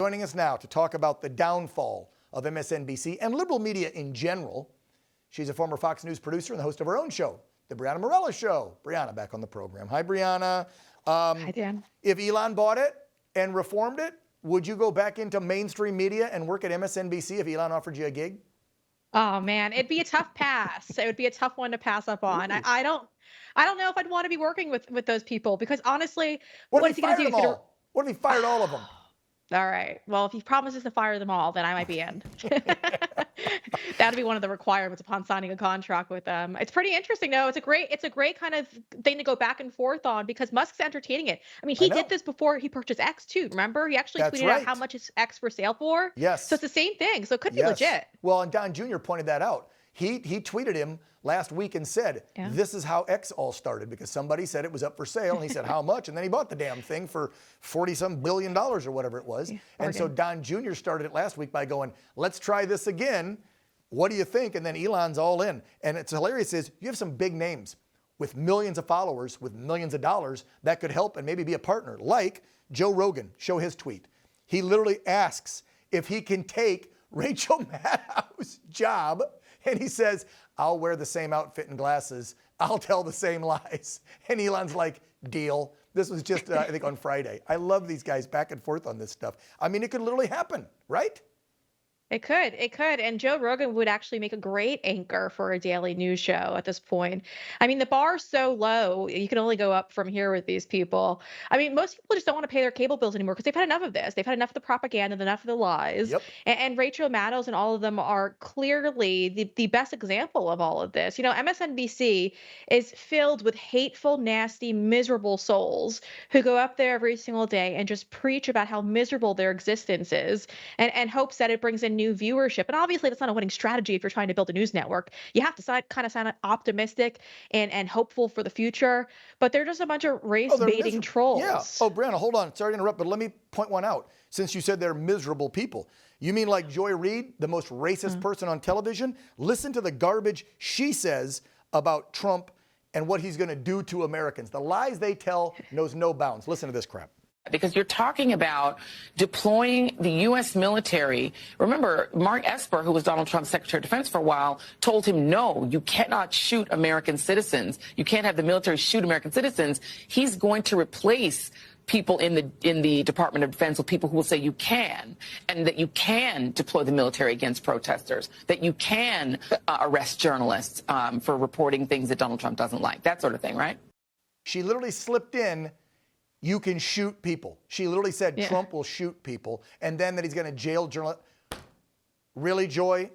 Joining us now to talk about the downfall of MSNBC and liberal media in general. She's a former Fox News producer and the host of her own show, The Breanna Morello Show. Breanna, back on the program. Hi, Breanna. Hi, Dan. If Elon bought it and reformed it, would you go back into mainstream media and work at MSNBC if Elon offered you a gig? Oh man, it'd be a tough pass. It would be a tough one to pass up on. I don't know if I'd want to be working with those people because honestly, what is he going to do? What if he fired all of them? All right. Well, if he promises to fire them all, then I might be in. That'd be one of the requirements upon signing a contract with them. It's pretty interesting, though. It's a great kind of thing to go back and forth on because Musk's entertaining it. I mean, he did this before he purchased X too. Remember, he actually tweeted out how much is X for sale for. Yes. So it's the same thing. So it could be legit. Well, and Don Jr. pointed that out. He tweeted him last week and said, this is how X all started because somebody said it was up for sale. And he said, how much? And then he bought the damn thing for $40-some billion or whatever it was. And so Don Jr. started it last week by going, let's try this again. What do you think? And then Elon's all in. And it's hilarious is you have some big names with millions of followers, with millions of dollars that could help and maybe be a partner. Like Joe Rogan, show his tweet. He literally asks if he can take Rachel Maddow's job. And he says, I'll wear the same outfit and glasses. I'll tell the same lies. And Elon's like, deal. This was just, I think, on Friday. I love these guys back and forth on this stuff. I mean, it could literally happen, right? It could. And Joe Rogan would actually make a great anchor for a daily news show at this point. I mean, the bar's so low, you can only go up from here with these people. I mean, most people just don't want to pay their cable bills anymore because they've had enough of this. They've had enough of the propaganda, enough of the lies. Yep. And Rachel Maddow and all of them are clearly the best example of all of this. You know, MSNBC is filled with hateful, nasty, miserable souls who go up there every single day and just preach about how miserable their existence is and hopes that it brings in new viewership. And obviously that's not a winning strategy if you're trying to build a news network. You have to kind of sound optimistic and hopeful for the future, but they're just a bunch of race-baiting trolls. Yeah. Oh, Breanna, hold on. Sorry to interrupt, but let me point one out. Since you said they're miserable people, you mean like Joy Reid, the most racist person on television? Listen to the garbage she says about Trump and what he's going to do to Americans. The lies they tell knows no bounds. Listen to this crap. Because you're talking about deploying the U.S. military. Remember, Mark Esper, who was Donald Trump's Secretary of Defense for a while, told him, no, you cannot shoot American citizens. You can't have the military shoot American citizens. He's going to replace people in the Department of Defense with people who will say you can, and that you can deploy the military against protesters, that you can arrest journalists for reporting things that Donald Trump doesn't like, that sort of thing, right? She literally slipped in, you can shoot people. She literally said Trump will shoot people, and then that he's going to jail journalists. Really, Joy?